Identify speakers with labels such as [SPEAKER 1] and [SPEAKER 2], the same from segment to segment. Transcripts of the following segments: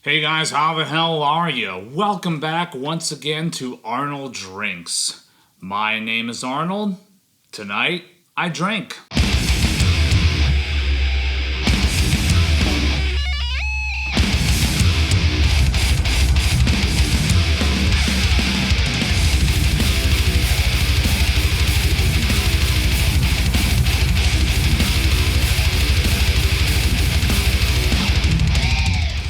[SPEAKER 1] Hey guys, how the hell are you? Welcome back once again to Arnold Drinks. My name is Arnold. Tonight, I drink.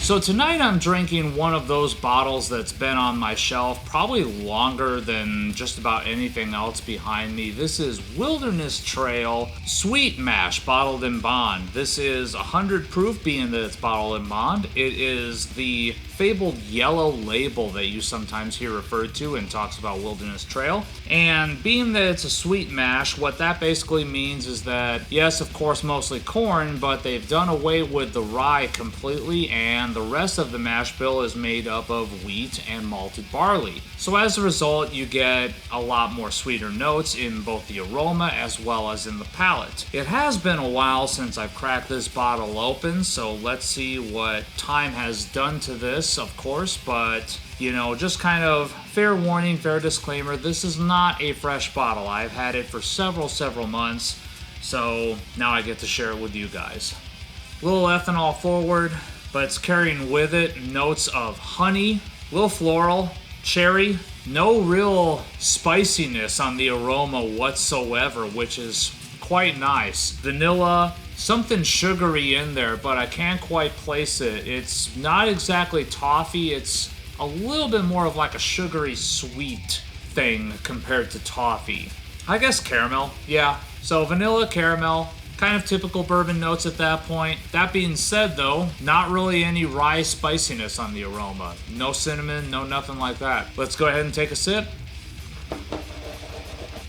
[SPEAKER 1] So tonight I'm drinking one of those bottles that's been on my shelf probably longer than just about anything else behind me. This is Wilderness Trail Sweet Mash bottled in bond. This is 100 proof, being that it's bottled in bond. It is the fabled yellow label that you sometimes hear referred to and talks about Wilderness Trail. And being that it's a sweet mash, what that basically means is that, yes, of course, mostly corn, but they've done away with the rye completely, and the rest of the mash bill is made up of wheat and malted barley. So as a result, you get a lot more sweeter notes in both the aroma as well as in the palate. It has been a while since I've cracked this bottle open, so let's see what time has done to this, of course, but you know, just kind of fair warning, fair disclaimer, this is not a fresh bottle. I've had it for several months, so now I get to share it with you guys. A little ethanol forward, but it's carrying with it notes of honey, a little floral, cherry, no real spiciness on the aroma whatsoever, which is quite nice. Vanilla, something sugary in there, but I can't quite place it. It's not exactly toffee, it's a little bit more of like a sugary sweet thing compared to toffee. I guess caramel, yeah. So vanilla, caramel, kind of typical bourbon notes at that point. That being said though, not really any rye spiciness on the aroma. No cinnamon, no nothing like that. Let's go ahead and take a sip.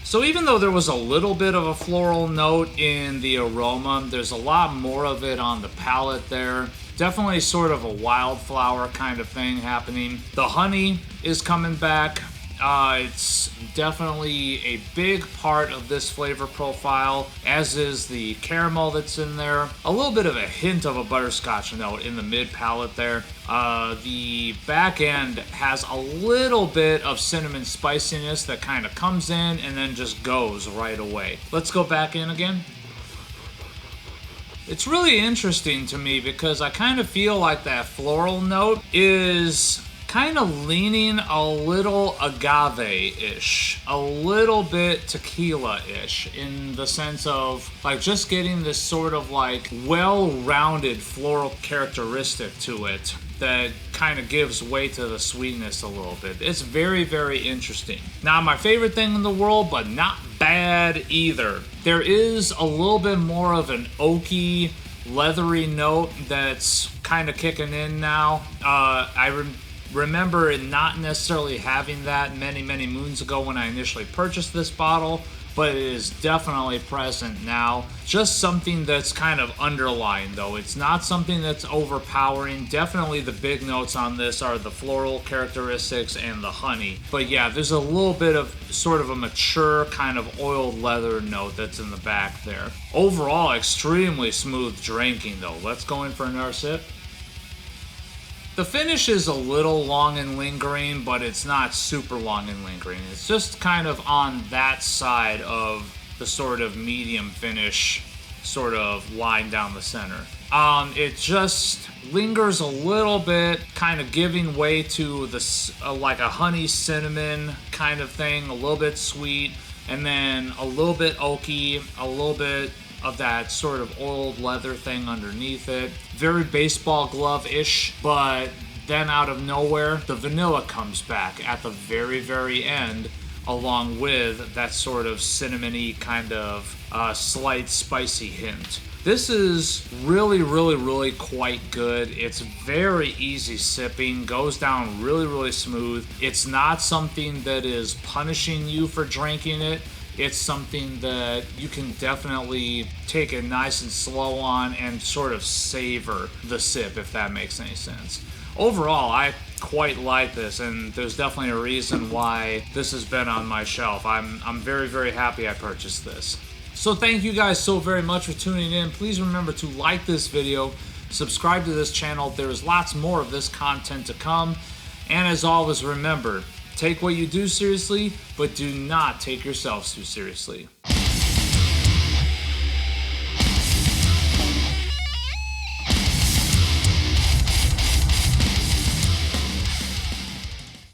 [SPEAKER 1] So even though there was a little bit of a floral note in the aroma, there's a lot more of it on the palate there. Definitely sort of a wildflower kind of thing happening. The honey is coming back. It's definitely a big part of this flavor profile, as is the caramel that's in there. A little bit of a hint of a butterscotch note in the mid palate there. The back end has a little bit of cinnamon spiciness that kind of comes in and then just goes right away. Let's go back in again. It's really interesting to me because I kind of feel like that floral note is kind of leaning a little agave-ish, a little bit tequila-ish, in the sense of like just getting this sort of like well-rounded floral characteristic to it that kind of gives way to the sweetness a little bit. It's very interesting. Not my favorite thing in the world, but not bad either. There is a little bit more of an oaky, leathery note that's kind of kicking in now. Remember it not necessarily having that many moons ago when I initially purchased this bottle, but it is definitely present now. Just something that's kind of underlying though. It's not something that's overpowering. Definitely the big notes on this are the floral characteristics and the honey. But yeah, there's a little bit of sort of a mature kind of oiled leather note that's in the back there. Overall, extremely smooth drinking though. Let's go in for another sip. The finish is a little long and lingering, but it's not super long and lingering. It's just kind of on that side of the sort of medium finish sort of line down the center. It just lingers a little bit, kind of giving way to the like a honey cinnamon kind of thing, a little bit sweet, and then a little bit oaky, a little bit of that sort of oiled leather thing underneath it. Very baseball glove-ish, but then out of nowhere, the vanilla comes back at the very end, along with that sort of cinnamony kind of slight spicy hint. This is really quite good. It's very easy sipping, goes down really smooth. It's not something that is punishing you for drinking it. It's something that you can definitely take it nice and slow on and sort of savor the sip, if that makes any sense. Overall, I quite like this, and there's definitely a reason why this has been on my shelf. I'm very happy I purchased this. So thank you guys so very much for tuning in. Please remember to like this video, Subscribe to this channel. There's lots more of this content to come. And as always, remember, take what you do seriously, but do not take yourselves too seriously.